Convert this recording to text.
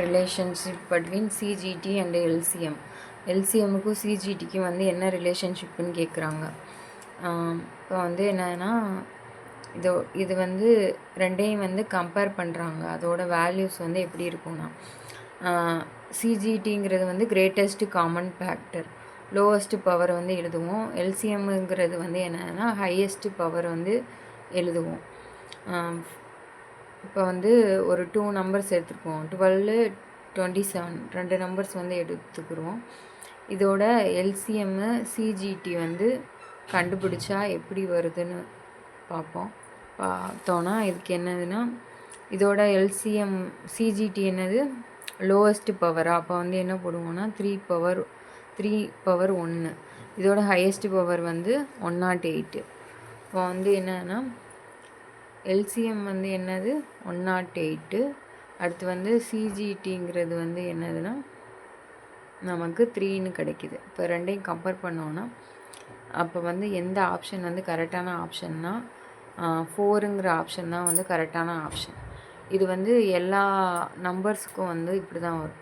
Relationship between CGD and LCM. எல்சிஎம்முக்கும் சிஜிடிக்கும் வந்து என்ன ரிலேஷன்ஷிப்புன்னு கேட்குறாங்க. இப்போ வந்து என்னன்னா இது வந்து ரெண்டையும் வந்து கம்பேர் பண்ணுறாங்க. அதோட வேல்யூஸ் வந்து எப்படி இருக்கும்னா, சிஜிடிங்கிறது வந்து greatest common factor, lowest power வந்து எழுதுவோம். எல்சிஎம்ங்கிறது வந்து என்னன்னா ஹையஸ்ட் பவர் வந்து எழுதுவோம். இப்போ வந்து ஒரு 2 நம்பர்ஸ் எடுத்துக்குவோம். 12, 27 2 நம்பர்ஸ் வந்து எடுத்துக்கிடுவோம். இதோட எல்சிஎம்மு சிஜிடி வந்து கண்டுபிடிச்சா எப்படி வருதுன்னு பார்த்தோன்னா இதுக்கு என்னதுன்னா, இதோட எல்சிஎம் சிஜிடி என்னது லோவஸ்ட் பவரா, அப்போ வந்து என்ன போடுவோம்னா 3 பவர் 1. இதோட ஹையஸ்ட் பவர் வந்து 108. இப்போ வந்து என்னன்னா எல்சிஎம் வந்து என்னது 108. அடுத்து வந்து சிஜிடிங்கிறது வந்து என்னதுன்னா நமக்கு 3ன்னு கிடைக்கிது. இப்போ ரெண்டையும் கம்பேர் பண்ணோன்னா அப்போ வந்து எந்த ஆப்ஷன் வந்து கரெக்டான ஆப்ஷன்னா 4ங்கிற ஆப்ஷன் தான் வந்து கரெக்டான ஆப்ஷன். இது வந்து எல்லா நம்பர்ஸுக்கும் வந்து இப்படி தான் வரும்.